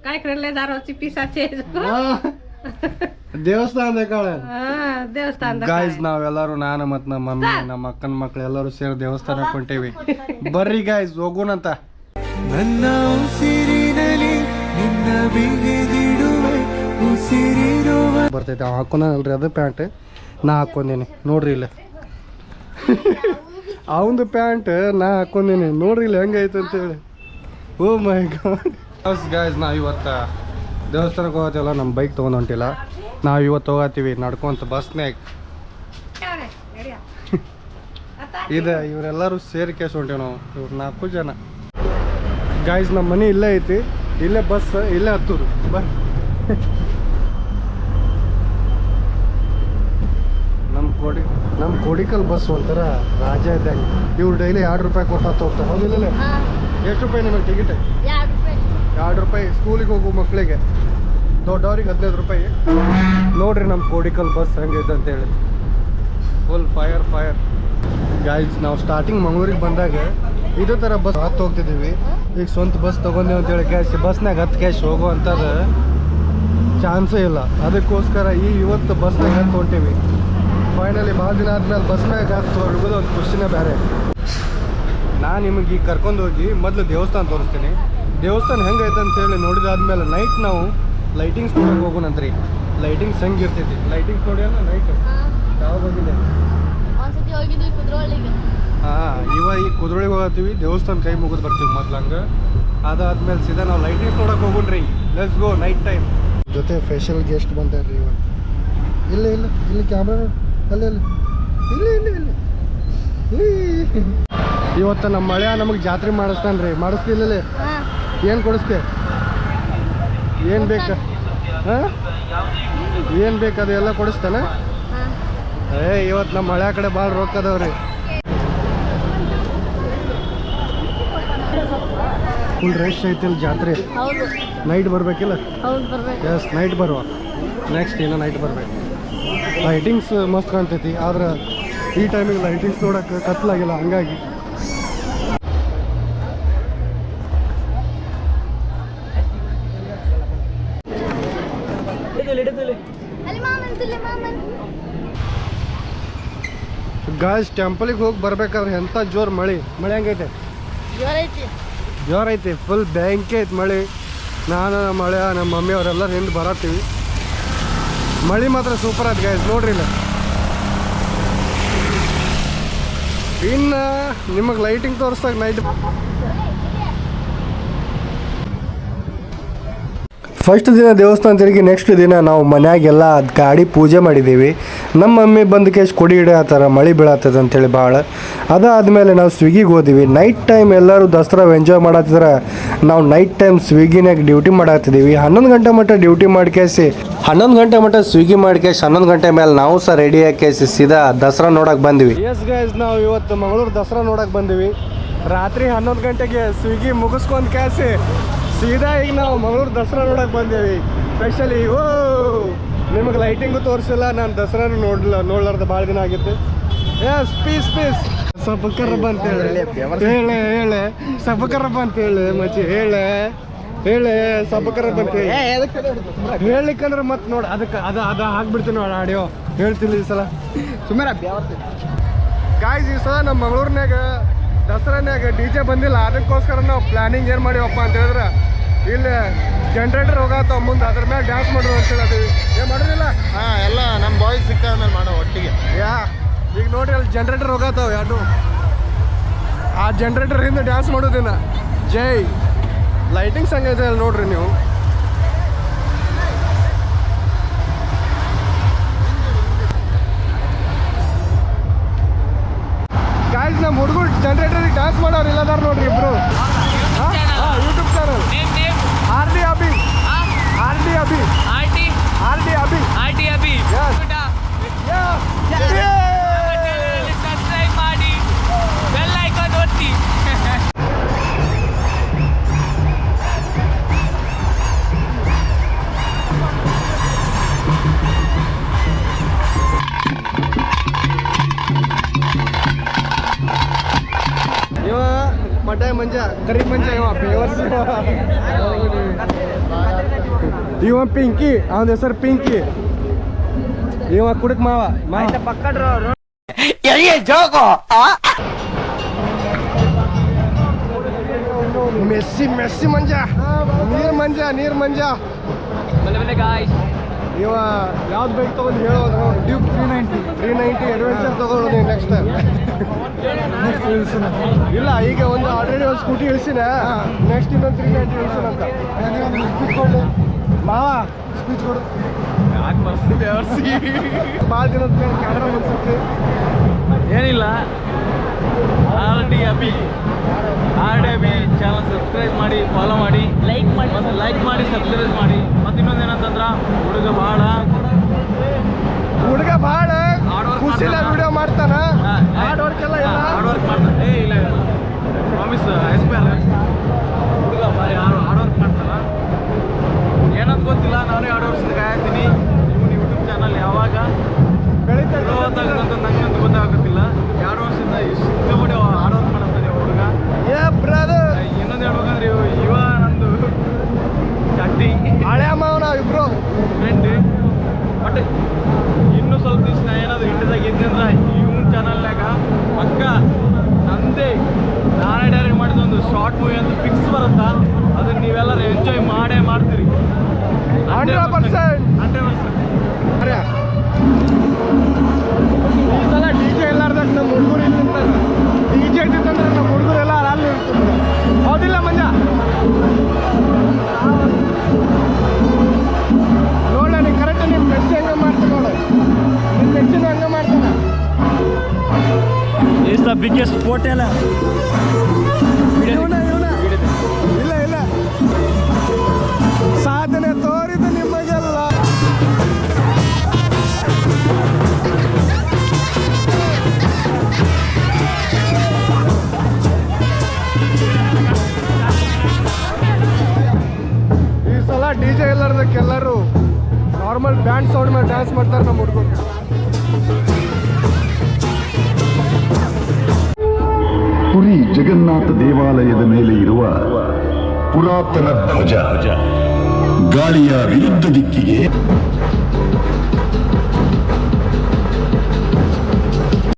काय करले दारूची पिसाचे ದೇವಸ್ಥಾನದ ಕಾಳೆ ದೇವಸ್ಥಾನದ ಗಾಯ್ಸ್ ನಾವೆಲ್ಲರೂ ನಾನು ಮತ್ತು ನಮ್ಮ ಮಮ್ಮಿ ನಮ್ಮ ಅಕ್ಕನ ಮಕ್ಳು ಎಲ್ಲರೂ ಸೇರಿ ದೇವಸ್ಥಾನಕ್ಕೆ ಹೊಂಟೇವಿ ಬರ್ರಿ ಗಾಯ್ಸ್ ಹೋಗೋಣಂತ ನನ್ನ ಉಸಿರಿನಲ್ಲಿ ನಿನ್ನ ಬಿಗಿದಿಡುವೆ ಉಸಿರಿರುವ ಬರ್ತೈತೆ ಅವ ಹಾಕೊಂಡಲ್ರಿ ಅದು ಪ್ಯಾಂಟ್ ನಾ ಹಾಕೊಂಡೇನಿ ನೋಡ್ರಿ ಇಲ್ಲ ಅವಂದು ಪ್ಯಾಂಟ್ ನಾ ಹಾಕೊಂಡೇನಿ ನೋಡ್ರಿ ಇಲ್ಲ ಹೆಂಗೈತೆ ಅಂತೇಳಿ ಓ ಮೈ ಗಾಡ್ ಗಾಯ್ಸ್ ನಾವು ಇವತ್ತು ದೇವಸ್ಥಾನಕ್ಕೆ ಹೋಗತ್ತೀವಲ್ಲ ನಮ್ಮ ಬೈಕ್ ತೊಗೊಂಡು ಹೊಂಟಿಲ್ಲ ನಾವು ಇವತ್ತು ಹೋಗತ್ತೀವಿ ನಡ್ಕೊಂತ ಬಸ್ನ್ಯಾಗ ಇದೆ ಇವರೆಲ್ಲರೂ ಸೇರಿ ಕೇಸ್ ಹೊಂಟೇವಿ ನಾವು ಇವ್ರು 4 ಜನ ಗಾಯ್ಸ್ ನಮ್ಮ ಮನೆ ಇಲ್ಲೇ ಐತಿ ಇಲ್ಲೇ ಬಸ್ ಇಲ್ಲೇ ಹತ್ತೂರು ಬರ್ರಿ ನಮ್ಮ ಕೋಡಿಕಲ್ ಬಸ್ ಒಂಥರ ರಾಜ ಇದ್ದಂಗೆ ಇವ್ರು ಡೈಲಿ 2 ರೂಪಾಯಿ ಕೊಟ್ಟು ಹತ್ತು ಹೋಗ್ತಾರೆ ಹೌದಿಲ್ಲ ಎಷ್ಟು ರೂಪಾಯಿ ನಿಮಗೆ ಟಿಕೆಟ್ 2 ರೂಪಾಯಿ ಸ್ಕೂಲಿಗೆ ಹೋಗೋ ಮಕ್ಕಳಿಗೆ ದೊಡ್ಡವ್ರಿಗೆ 15 ರೂಪಾಯಿ ನೋಡ್ರಿ ನಮ್ಮ ಕೋಡಿಕಲ್ ಬಸ್ ಹೆಂಗೈತೆ ಅಂತೇಳಿ ಫುಲ್ ಫೈರ್ ಗಾಯ್ಸ್ ನಾವು ಸ್ಟಾರ್ಟಿಂಗ್ ಮಂಗಳೂರಿಗೆ ಬಂದಾಗ ಇದೇ ಥರ ಬಸ್ ಹತ್ತು ಹೋಗ್ತಿದ್ದೀವಿ ಈಗ ಸ್ವಂತ ಬಸ್ ತೊಗೊಂಡೇವು ಅಂತೇಳಿ ಕ್ಯಾಶ್ ಬಸ್ನಾಗ 10 ಕ್ಯಾಶ್ ಹೋಗೋ ಅಂಥದ್ದು ಚಾನ್ಸೇ ಇಲ್ಲ ಅದಕ್ಕೋಸ್ಕರ ಇವತ್ತು ಬಸ್ನಾಗ ಹತ್ತು ಹೊಂಟೀವಿ ಫೈನಲಿ ಭಾಳ ದಿನ ಆದ್ಮೇಲೆ ಬಸ್ನಾಗ ಹತ್ತು ಹೊರಗೋದು ಒಂದು ಖುಷಿನೇ ಬೇರೆ ನಾನು ನಿಮಗೆ ಈಗ ಕರ್ಕೊಂಡು ಹೋಗಿ ಮೊದಲು ದೇವಸ್ಥಾನ ತೋರಿಸ್ತೀನಿ ದೇವಸ್ಥಾನ ಹೆಂಗೈತೆ ಅಂತ ಹೇಳಿ ನೋಡಿದಾದ್ಮೇಲೆ ನೈಟ್ ನಾವು ಲೈಟಿಂಗ್ಸ್ ನೋಡೋಕೆ ಹೋಗೋಣಂತ್ರಿ ಲೈಟಿಂಗ್ಸ್ ಹೆಂಗೆ ಇರ್ತೈತಿ ಲೈಟಿಂಗ್ಸ್ ನೋಡಿ ಅಲ್ಲ ನೈಟ್ ಯಾವಾಗ ಹೋಗಿದೆ ಇವಾಗ ಈಗ ಕುದ್ರೋಳಿಗೆ ಹೋಗತ್ತೀವಿ ದೇವಸ್ಥಾನ ಕೈ ಮುಗಿದು ಬರ್ತೀವಿ ಮೊದ್ಲು ಹಂಗೆ ಅದಾದ್ಮೇಲೆ ಸೀದಾ ನಾವು ಲೈಟಿಂಗ್ಸ್ ನೋಡೋಕೆ ಹೋಗೋಣ್ರಿ ಲೆಟ್ಸ್ ಗೋ ನೈಟ್ ಟೈಮ್ ಜೊತೆ ಸ್ಪೆಷಲ್ ಗೆಸ್ಟ್ ಬಂದಾರ್ರಿ ಇವತ್ತು ಇಲ್ಲಿ ಕ್ಯಾಮ್ರಾ ಅಲ್ಲಿ ಇವತ್ತು ನಮ್ಮ ಮಳೆ ನಮಗೆ ಜಾತ್ರೆ ಮಾಡಿಸ್ತಾನ್ರಿ ಮಾಡಿಸ್ತಿಲ್ಲ ಏನು ಕೊಡಿಸ್ತೆ ಏನು ಬೇಕು ಏನು ಬೇಕು ಅದೆಲ್ಲ ಕೊಡಿಸ್ತಾನೆ ಇವತ್ತು ನಮ್ಮ ಮಳೆ ಕಡೆ ಭಾಳ ರೊಕ್ಕ ಅದಾವ್ರಿ ಫುಲ್ ರಶ್ ಐತಿಲ್ಲ ಜಾತ್ರೆ ನೈಟ್ ಬರ್ಬೇಕಿಲ್ಲ ಎಸ್ ನೈಟ್ ಬರುವ ನೆಕ್ಸ್ಟ್ ಏನೋ ನೈಟ್ ಬರ್ಬೇಕು ಲೈಟಿಂಗ್ಸ್ ಮಸ್ತ್ ಕಾಣ್ತೈತಿ ಆದ್ರೆ ಈ ಟೈಮಿಗೆ ಲೈಟಿಂಗ್ಸ್ ನೋಡೋಕೆ ಕತ್ಲಾಗಿಲ್ಲ ಹಂಗಾಗಿ ಗಾಯ್ಸ್ ಟೆಂಪಲಿಗೆ ಹೋಗಿ ಬರ್ಬೇಕಾದ್ರೆ ಎಂಥ ಜೋರು ಮಳೆ ಹೆಂಗೈತೆ ಜೋರ್ ಐತಿ ಫುಲ್ ಬ್ಯಾಂಕ್ ಐತಿ ಮಳೆ ನಾನು ನಮ್ಮ ಮಳೆ ನಮ್ಮ ಮಮ್ಮಿ ಅವರೆಲ್ಲರೂ ಹಿಂದೆ ಬರತ್ತೀವಿ ಮಳೆ ಮಾತ್ರ ಸೂಪರ್ ಆಯ್ತು ಗಾಯ್ಸ್ ನೋಡ್ರಿ ಇಲ್ಲ ಇನ್ನು ನಿಮಗೆ ಲೈಟಿಂಗ್ ತೋರಿಸ್ದಾಗ ನೈಟ್ ಫಸ್ಟ್ ದಿನ ದೇವಸ್ಥಾನ ತಿರುಗಿ ನೆಕ್ಸ್ಟ್ ದಿನ ನಾವು ಮನ್ಯಾಗೆಲ್ಲ ಗಾಡಿ ಪೂಜೆ ಮಾಡಿದ್ದೀವಿ ನಮ್ಮ ಮಮ್ಮಿ ಬಂದು ಕೇಸ್ ಕೊಡಿ ಹಿಡಿಯತ್ತಾರ ಮಳೆ ಬೀಳತ್ತದ ಅಂತೇಳಿ ಭಾಳ ಅದಾದಮೇಲೆ ನಾವು ಸ್ವಿಗ್ಗಿಗೆ ಹೋದಿವಿ ನೈಟ್ ಟೈಮ್ ಎಲ್ಲರೂ ದಸರಾ ಎಂಜಾಯ್ ಮಾಡತ್ತಿದ್ರೆ ನಾವು ನೈಟ್ ಟೈಮ್ ಸ್ವಿಗ್ಗಿನಾಗ ಡ್ಯೂಟಿ ಮಾಡತ್ತಿದ್ದೀವಿ 11 ಗಂಟೆ ಮಟ್ಟ ಡ್ಯೂಟಿ ಮಾಡ್ಕೇಸಿ 11 ಗಂಟೆ ಮಟ್ಟ ಸ್ವಿಗ್ಗಿ ಮಾಡ್ಕೇಸಿ 11 ಗಂಟೆ ಮೇಲೆ ನಾವು ಸಹ ರೆಡಿ ಹಾಕೇಸಿ ಸೀದಾ ದಸರಾ ನೋಡಕ್ಕೆ ಬಂದ್ವಿ ಎಸ್ ಗೈಸ್ ನಾವು ಇವತ್ತು ಮಂಗಳೂರು ದಸರಾ ನೋಡಕ್ಕೆ ಬಂದ್ವಿ ರಾತ್ರಿ 11 ಗಂಟೆಗೆ ಸ್ವಿಗ್ಗಿ ಮುಗಿಸ್ಕೊಂಡು ಕೇಸಿ ಸೀದಾ ಈಗ ನಾವು ಮಂಗಳೂರು ದಸರಾ ನೋಡಕ್ಕೆ ಬಂದೇವಿ ಸ್ಪೆಷಲಿ ಓ ನಿಮಗೆ ಲೈಟಿಂಗು ತೋರಿಸಿಲ್ಲ ನಾನು ದಸರಾನು ನೋಡ್ಲಾರ್ದ ಭಾಳ ದಿನ ಆಗಿತ್ತು ಎಸ್ ಪೀಸ್ ಸಬಕರಬ್ಬ ಅಂತ ಹೇಳೆ ಸಬಕರಬ್ಬ ಅಂತ ಹೇಳಿ ಮಚ್ಚಿ ಹೇಳೆ ಸಬಕರಬ್ಬ ಅಂತ ಹೇಳಿಕ್ಕಂದ್ರೆ ಮತ್ತೆ ನೋಡಿ ಅದಕ್ಕೆ ಅದು ಹಾಕ್ಬಿಡ್ತೀನಿ ನೋಡಿ ಆಡಿಯೋ ಹೇಳ್ತಿಲ್ಲ ಈ ಸಲ ಸುಮಾರು ಗಾಯ್ಸ್ ಈ ಸಲ ನಮ್ಮ ಮಂಗಳೂರಿನಾಗ ದಸರಾನ್ಯಾಗ DJ ಬಂದಿಲ್ಲ ಅದಕ್ಕೋಸ್ಕರ ನಾವು ಪ್ಲಾನಿಂಗ್ ಏನು ಮಾಡಿವಪ್ಪ ಅಂತ ಹೇಳಿದ್ರೆ ಇಲ್ಲಿ ಜನರೇಟರ್ ಹೋಗತ್ತವ ಮುಂದೆ ಅದ್ರ ಮೇಲೆ ಡ್ಯಾನ್ಸ್ ಮಾಡೋದು ಅಂತ ಹೇಳಿದ್ವಿ ಏನು ಮಾಡೋದಿಲ್ಲ ಎಲ್ಲ ನಮ್ಮ ಬಾಯ್ಸ್ ಸಿಕ್ಕಾದ್ಮೇಲೆ ಮಾಡೋ ಒಟ್ಟಿಗೆ ಈಗ ನೋಡ್ರಿ ಅಲ್ಲಿ ಜನರೇಟರ್ ಹೋಗತ್ತವ ಎರಡು ಆ ಜನರೇಟರ್ ಹಿಂದೆ ಡ್ಯಾನ್ಸ್ ಮಾಡೋದಿನ ಜೈ ಲೈಟಿಂಗ್ಸ್ ಹಂಗೈತೆ ಅಲ್ಲಿ ನೋಡ್ರಿ ನೀವು ಗಾಯ್ಸ್ ನಮ್ಮ ಹುಡುಗರು ಜನರೇಟರಿಗೆ ಡ್ಯಾನ್ಸ್ ಮಾಡೋರು ಇಲ್ಲದಾರ ನೋಡ್ರಿ ಇಬ್ರು YouTube channel RD Abhi subscribe ಮಾಡಿ ಬೆಲ್ ಐಕಾನ್ ಒತ್ತಿ ಮಂಜ ಕರಿ ಮಂಜ ಇವ ಬೇವರ್ಸ್ ಇವ ಪಿಂಕಿ ಅವನ ಹೆಸರು ಪಿಂಕಿ ಇವ ಕುಡಕ್ ಮಾವ ಮೆಸ್ಸಿ ಮೆಸ್ಸಿ ಮಂಜ ನೀರ್ ಮಂಜ ಇವ ಯಾವ್ದು ಬೈಕ್ ತಗೊಂಡು ಹೇಳೋದು ಡ್ಯೂಕ್ 390 ಅಡ್ವೆಂಚರ್ ತಗೊಳ್ಳೋದು ನೀವು ನೆಕ್ಸ್ಟ್ ಇಲ್ಲ ಈಗ ಒಂದು ಆಲ್ರೆಡಿ ಒಂದು ಸ್ಕೂಟಿ ಇಳಿಸಿನ ನೆಕ್ಸ್ಟ್ ಇನ್ನೊಂದು 390 ಇಳಿಸಿನಂತ ಮಾವ ಸ್ಪೀಚ್ ಕೊಡು ಭಾಳ ದಿನದ ಕ್ಯಾಮ್ರಾ ಅನ್ಸುತ್ತೆ ಏನಿಲ್ಲ R D Abhi channel subscribe ಮಾಡಿ ಫಾಲೋ ಮಾಡಿ ಲೈಕ್ ಮಾಡಿ ಸಬ್ಸ್ಕ್ರೈಬ್ ಮಾಡಿ ಮತ್ತು ಇನ್ನೊಂದು ಏನಂತಂದ್ರೆ ಹುಡುಗ ಭಾಳ ಖುಷಿಲ ವಿಡಿಯೋ ಮಾಡ್ತಾನ ಹಾರ್ಡ್ ವರ್ಕ್ ಎಲ್ಲ ಹಾರ್ಡ್ ವರ್ಕ್ ಮಾಡ್ತಾನೆ ಇಲ್ಲ ಪ್ರಾಮಿಸ್ ಹುಡುಗ ಭಾಳ ಹಾರ್ಡ್ ವರ್ಕ್ ಮಾಡ್ತಾನ ಏನಂತ ಗೊತ್ತಿಲ್ಲ ನಾನೇ 2 ವರ್ಷದ ಕಾಯ್ತೀನಿ ಇವನು ಯೂಟ್ಯೂಬ್ ಚಾನಲ್ ಯಾವಾಗ ಬೆಳೀತಾ ಅಂತ ನಂಗಂತ ಗೊತ್ತಾಗುತ್ತಿಲ್ಲ 2 ವರ್ಷದಿಂದ ಇಷ್ಟಪಡಿ ಹಾರ್ಡ್ ವರ್ಕ್ ಮಾಡ್ತಾನೆ ಹುಡುಗ ಇನ್ನೊಂದು ಹೇಳ್ಬೇಕಂದ್ರೆ ಇವ ನಂದು ಚಡ್ಡಿ ಹಳೆ ಮಾವನ ಇಬ್ರು ಫ್ರೆಂಡ್ ಬಟ್ ಇನ್ನೂ ಸ್ವಲ್ಪ ದಿವಸ ಏನಾದ್ರು ಇಂಡಿಯಾದಾಗ ಇದ್ದಂದ್ರೆ ಇವನ್ ಚಾನಲ್ನಾಗ ಪಕ್ಕ ನಂದೇ ನಾನೇ ಡೈರೆಕ್ಟ್ ಮಾಡಿದ ಒಂದು ಶಾರ್ಟ್ ಮೂವಿ ಅಂತ ಫಿಕ್ಸ್ ಬರುತ್ತಾ ಅದನ್ನ ನೀವೆಲ್ಲರೂ ಎಂಜಾಯ್ ಮಾಡ್ತೀರಿ 100%. ಈ ಸಲ DJ ಎಲ್ಲಾರ್ದಾಗ ನಮ್ಮ ಹುಡುಗರು ಇಲ್ಲಿ ನಿಂತಾರೆ DJ ಇದ್ದಿತ್ತಂದ್ರೆ ನಮ್ಮ ಹುಡುಗರೆಲ್ಲ ಅಲ್ಲಿ ಇರ್ತಿದ್ರು ಹೌದಿಲ್ಲ ಮಂಜ ನೋಡ ನೀ ಕರೆಕ್ಟ್ ನಿಮ್ಮ ಮೆಸ್ಸಿ ಹಂಗೆ ಮಾಡ್ತೀನಿ ನೋಡು ನಿಮ್ಮ ಮೆಸ್ಸಿನ ಹಂಗೆ ಮಾಡ್ತಾನೆ ಇಸ್ ದ ಬಿಗ್ಗೆಸ್ಟ್ ಹೋಟೆಲ್ ಇಲ್ಲ ಸಾಧನೆ ತೋರಿದ ನಿಮಗೆಲ್ಲ ಈ ಸಲ DJ ಎಲ್ಲರೂ ನಾರ್ಮಲ್ ಬ್ಯಾಂಡ್ ಸೌಂಡ್ ಮೇಲೆ ಡ್ಯಾನ್ಸ್ ಮಾಡ್ತಾರೆ ನಮ್ಮ ಹುಡುಗರು ಪುರಿ ಜಗನ್ನಾಥ ದೇವಾಲಯದ ಮೇಲೆ ಇರುವ ಪುರಾತನ ಧ್ವಜ ಗಾಳಿಯ ವಿರುದ್ಧ ದಿಕ್ಕಿಗೆ